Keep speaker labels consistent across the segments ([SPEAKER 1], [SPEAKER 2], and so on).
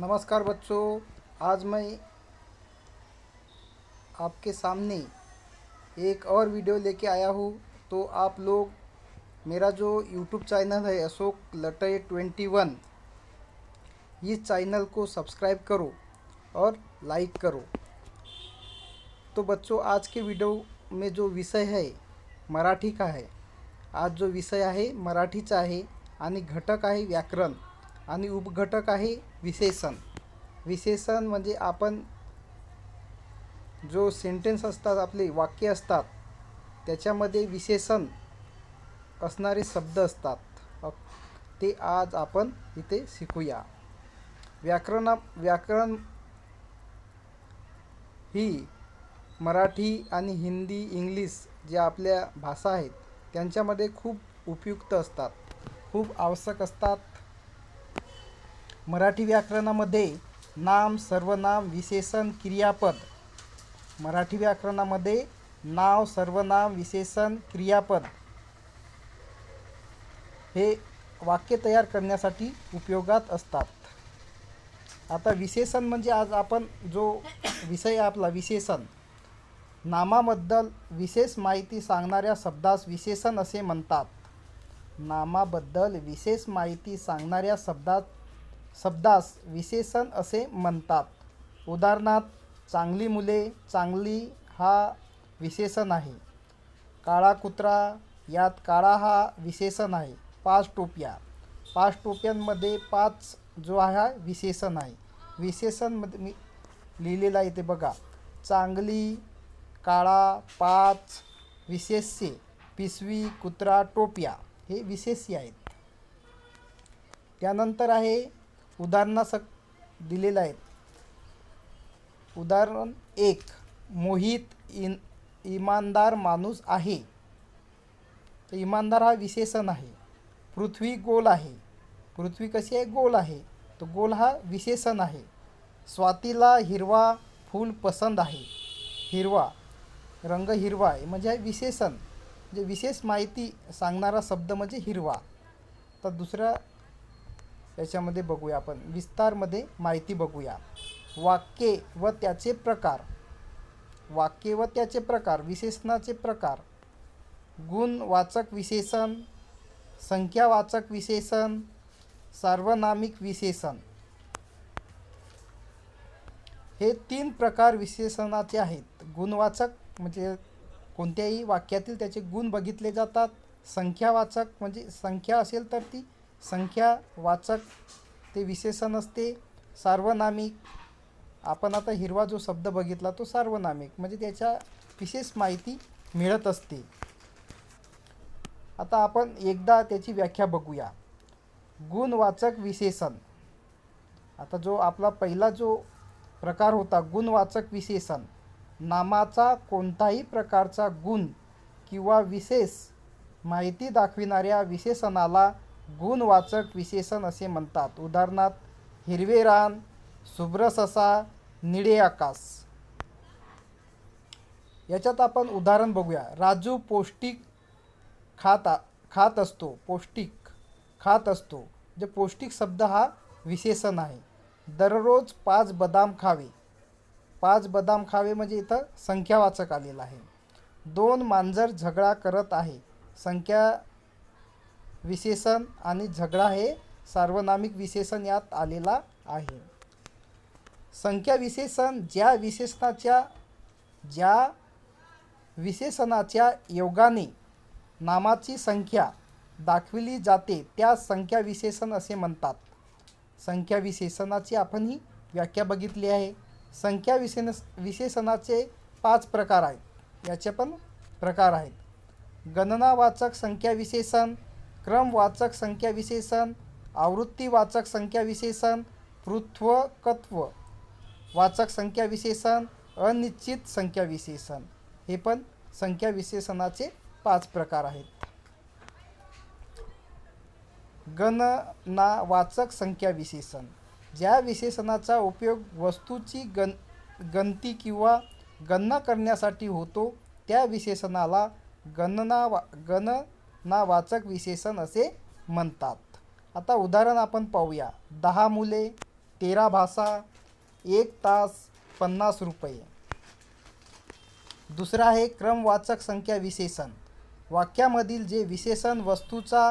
[SPEAKER 1] नमस्कार बच्चों। आज मैं आपके सामने एक और वीडियो लेके आया हूँ। तो आप लोग मेरा जो यूट्यूब चैनल है अशोक लटे 21, इस चैनल को सब्सक्राइब करो और लाइक करो। तो बच्चों, आज के वीडियो में जो विषय है मराठी का है। आज जो विषय आहे मराठीचा आहे आणि घटक आहे व्याकरण आणि उपघटक आहे विशेषण। विशेषण म्हणजे आपण जो सेंटेन्स असतात, आपले वाक्य असतात, त्याच्यामध्ये विशेषण असणारे शब्द असतात। ते आज आपण इथे शिकूया। व्याकरण ही मराठी आणि हिंदी, इंग्लिश ज्या आपल्या भाषा आहेत त्यांच्यामध्ये खूप उपयुक्त असतात, खूप आवश्यक असतात। मराठी व्याकरणामध्ये नाम, सर्वनाम, विशेषण, क्रियापद। मराठी व्याकरणामध्ये नाव, सर्वनाम, विशेषण, क्रियापद हे वाक्य तयार करण्यासाठी उपयोगात असतात। आता विशेषण म्हणजे आज आपण जो विषय आपला विशेषण, नामाबद्दल विशेष माहिती सांगणाऱ्या शब्दास विशेषण असे म्हणतात। नामाबद्दल विशेष माहिती सांगणाऱ्या शब्दास विशेषण असे म्हणतात। उदाहरणार्थ, चांगली मुले, चांगली हा विशेषण आहे। काळा कुत्रा, यात काळा हा विशेषण आहे। पाच टोप्या, पाच टोप्यांमध्ये पाच जो आहे हा विशेषण आहे। विशेषणमध्ये मी लिहिलेलं आहे ते बघा, चांगली, काळा, पाच, विशेष्य, पिशवी, कुत्रा, टोप्या हे विशेष्य आहेत। त्यानंतर आहे दिलेलं आहे। उदाहरण 1, मोहित इमानदार माणूस आहे। तर इमानदार हा विशेषण आहे। पृथ्वी गोल आहे, पृथ्वी कशी आहे? गोल आहे, तो गोल हा विशेषण आहे। स्वातीला हिरवा फूल पसंत आहे। हिरवा रंग हिरवा आहे म्हणजे आहे विशेषण, म्हणजे विशेष माहिती सांगणारा शब्द म्हणजे हिरवा। तर दुसऱ्या याच्यामध्ये बघूया आपण, विस्तारमध्ये माहिती बघूया। वाक्ये व त्याचे प्रकार, वाक्य व त्याचे प्रकार, विशेषणाचे प्रकार, गुणवाचक विशेषण, संख्यावाचक विशेषण, सार्वनामिक विशेषण हे 3 प्रकार विशेषणाचे आहेत। गुणवाचक म्हणजे कोणत्याही वाक्यातील त्याचे गुण बघितले जातात। संख्यावाचक म्हणजे संख्या असेल तर ती संख्यावाचक ते विशेषण असते। सार्वनामिक, आपण आता हिरवा जो शब्द बघितला तो सार्वनामिक म्हणजे त्याच्या विशेष माहिती मिळत असते। आता आपण एकदा त्याची व्याख्या बघूया। गुणवाचक विशेषण, आता जो आपला पहिला जो प्रकार होता गुणवाचक विशेषण, नामाचा कोणताही प्रकारचा गुण किंवा विशेष माहिती दाखविणाऱ्या विशेषणाला गुणवाचक विशेषण असे म्हणतात। उदाहरणार्थ, हिरवे रान, शुभ्र ससा, निळे आकाश। याच्यात आपण उदाहरण बघूया। राजू पौष्टिक खात असतो, पौष्टिक खात असतो, म्हणजे पौष्टिक शब्द हा विशेषण आहे। दररोज 5 बदाम खावे, 5 बदाम खावे म्हणजे इथं संख्यावाचक आलेला आहे। 2 मांजर झगडा करत आहे, संख्या विशेषण आणि झगडा हे सार्वनामिक विशेषण यात आलेला आहे। संख्या विशेषण ज्या विशेषणाच्या योगाने नामाची संख्या दाखविली जाते त्यास संख्या विशेषण असे म्हणतात। संख्या विशेषणाची आपण ही व्याख्या बघितली आहे। संख्या विशेषणाचे 5 प्रकार आहेत। याचे पण प्रकार आहेत। गणनावाचक संख्या विशेषण, क्रमवाचक संख्या विशेषण, आवृत्तीवाचक संख्या विशेषण, पृथक्त्व वाचक संख्या विशेषण, अनिश्चित संख्या विशेषण हे पण संख्या विशेषणाचे 5 प्रकार आहेत। गणनावाचक संख्या विशेषण, ज्या विशेषणाचा उपयोग वस्तूची गणती किंवा गणना करण्यासाठी होतो त्या विशेषणाला गणनावाचक विशेषण असे म्हणतात। आता उदाहरण आपण पाहूया। 10 मुले, 13 भाषा, 1 तास 50 रुपये. दुसरा आहे क्रमवाचक संख्या विशेषण. वाक्यामधील जे विशेषण वस्तूचा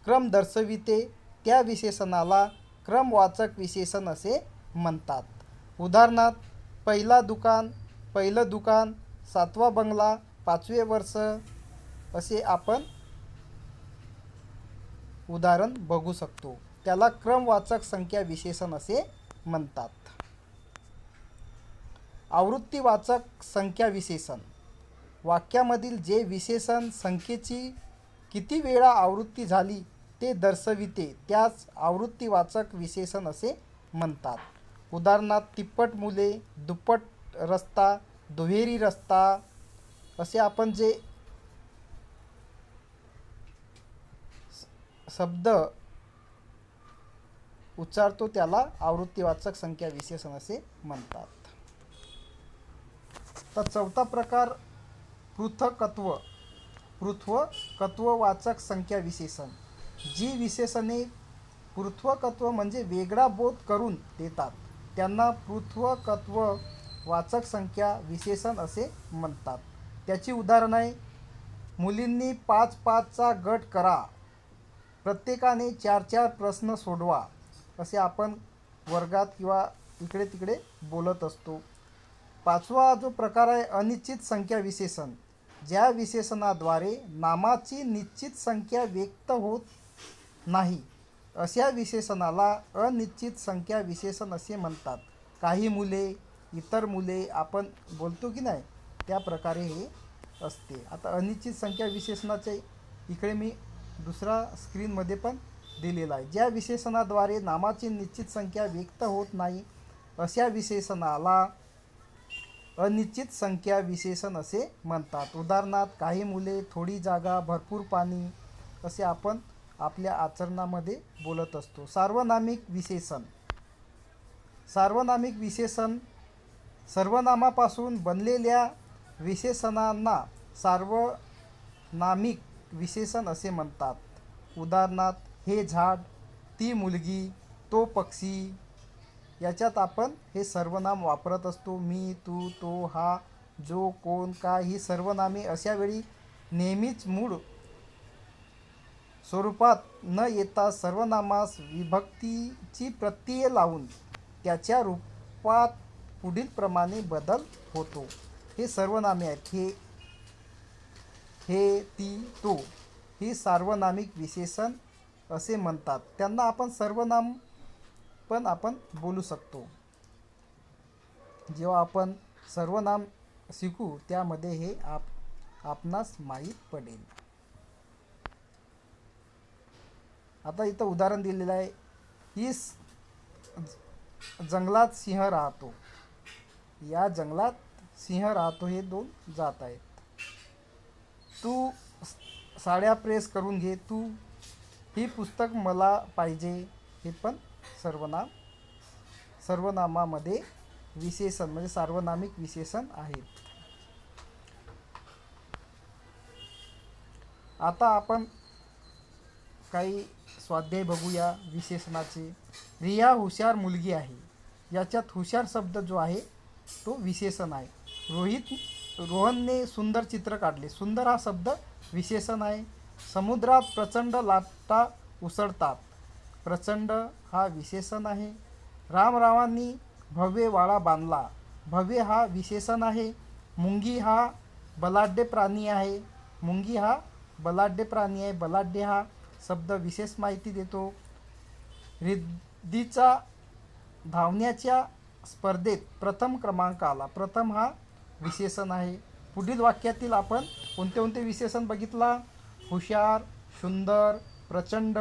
[SPEAKER 1] क्रम दर्शविते त्या विशेषणाला क्रमवाचक विशेषण असे म्हणतात. उदाहरणार्थ पहिलं दुकान, 7वा बंगला, 5वे वर्ष असे आपण उदाहरण बघू शकतो. त्याला क्रमवाचक संख्या विशेषण असे म्हणतात. आवृत्तीवाचक संख्या विशेषण. वाक्यामधील जे विशेषण संख्येची किती वेळा आवृत्ती झाली ते दर्शविते त्यास आवृत्तीवाचक विशेषण असे म्हणतात. उदाहरणार्थ तिप्पट मुले, दुप्पट रस्ता, दुहेरी रस्ता असे आपण जे शब्द उच्चारतो त्याला आवृत्तीवाचक संख्या विशेषण असे म्हणतात. तर चौथा प्रकार पृथक्त्ववाचक संख्या विशेषण. जी विशेषणे पृथक्त्व म्हणजे वेगळा बोध करून देतात त्यांना पृथक्त्ववाचक संख्या विशेषण असे म्हणतात. त्याची उदाहरण आहे मुलींनी 5-5चा गट करा, प्रत्येकाने 4-4 प्रश्न सोडवा असे आपण वर्गात किंवा इकडे तिकडे बोलत असतो. पाचवा जो प्रकार आहे अनिश्चित संख्या विशेषण. ज्या विशेषणाद्वारे नामाची निश्चित संख्या व्यक्त होत नाही अशा विशेषणाला अनिश्चित संख्या विशेषण असे म्हणतात. काही मुले, इतर मुले आपण बोलतो की नाही त्या प्रकारे हे असते. आता अनिश्चित संख्या विशेषणाचे इकडे मी दुसरा स्क्रीनमध्ये पण दिलेला आहे. ज्या विशेषणाद्वारे नामाची निश्चित संख्या व्यक्त होत नाही अशा विशेषणाला अनिश्चित संख्या विशेषण असे म्हणतात. उदाहरणार्थ काही मुले, थोडी जागा, भरपूर पाणी असे आपण आपल्या आचरणामध्ये बोलत असतो. सार्वनामिक विशेषण. सार्वनामिक विशेषण सर्वनामापासून बनलेल्या विशेषणांना सार्वनामिक विशेषण असे म्हणतात. उदाहरणार्थ हे झाड, ती मुलगी, तो पक्षी याच्यात आपण हे सर्वनाम वापरत असतो. मी, तू, तो, हा, जो, कोण, काय ही सर्वनामे अशा वेळी नेहमीच मूळ स्वरूपात न येता सर्वनामास विभक्तीची प्रत्यय लावून त्याच्या रूपात पुढीलप्रमाणे बदल होतो. हे सर्वनामे आहेत. हे, ती, तो ही सार्वनामिक विशेषण असे म्हणतात. त्यांना आपण सर्वनाम पण आपण बोलू शकतो. जेव्हा आपण सर्वनाम शिकू त्यामध्ये हे आपणास माहीत पडेल. आता इथं उदाहरण दिलेलं आहे. इस जंगलात सिंह राहतो. या जंगलात सिंह राहतो हे 2 जात आहेत. तू साड्या प्रेस करून घे. तू ही पुस्तक मला पाहिजे हे पण सर्वनामामध्ये विशेषण म्हणजे सार्वनामिक विशेषण आहेत. आता आपण काही स्वाध्याय बघूया विशेषणाचे. रिया हुशार मुलगी आहे. याच्यात हुशार शब्द जो आहे तो विशेषण आहे. रोहनने सुंदर चित्र काढले. सुंदर हा शब्द विशेषण आहे. समुद्रात प्रचंड लाटा उसळतात. प्रचंड हा विशेषण आहे. रामरावांनी भव्य वाडा बांधला. भव्य हा विशेषण आहे. मुंगी हा बलाढ्य प्राणी आहे. मुंगी हा बलाढ्य प्राणी आहे. बलाढ्य हा शब्द विशेष माहिती देतो. रिद्धीचा धावण्याच्या स्पर्धेत प्रथम क्रमांक आला. प्रथम हा विशेषण आहे. पुढील वाक्यातील आपण कोणते कोणते विशेषण बघितला? हुशार, सुंदर, प्रचंड,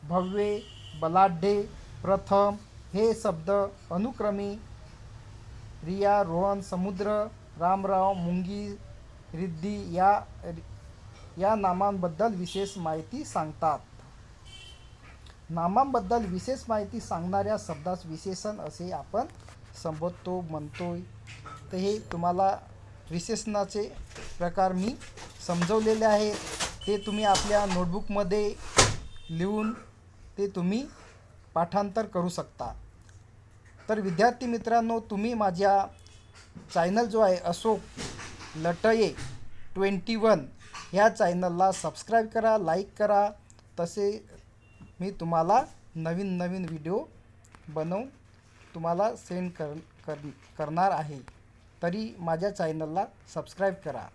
[SPEAKER 1] भव्य, बलाढ्य, प्रथम हे शब्द अनुक्रमे रिया, रोहन, समुद्र, रामराव, मुंगी, रिद्धी या नामांबद्दल विशेष माहिती सांगतात. नामांबद्दल विशेष माहिती सांगणाऱ्या शब्दास विशेषण असे आपण संबोधतो म्हणतोय. तर हे तुम्हाला विशेषणाचे प्रकार मी समजवलेले आहे. ते तुम्ही आपल्या नोटबुकमध्ये लिहून ते तुम्ही पाठांतर करू शकता. तर विद्यार्थी मित्रांनो, तुम्ही माझ्या चॅनल जो आहे अशोक लटये 21 ह्या चॅनलला सबस्क्राईब करा, लाईक करा. तसे मी तुम्हाला नवीन नवीन व्हिडिओ बनवून तुम्हाला सेंड करणार आहे. तरी माझ्या चॅनलला सबस्क्राईब करा.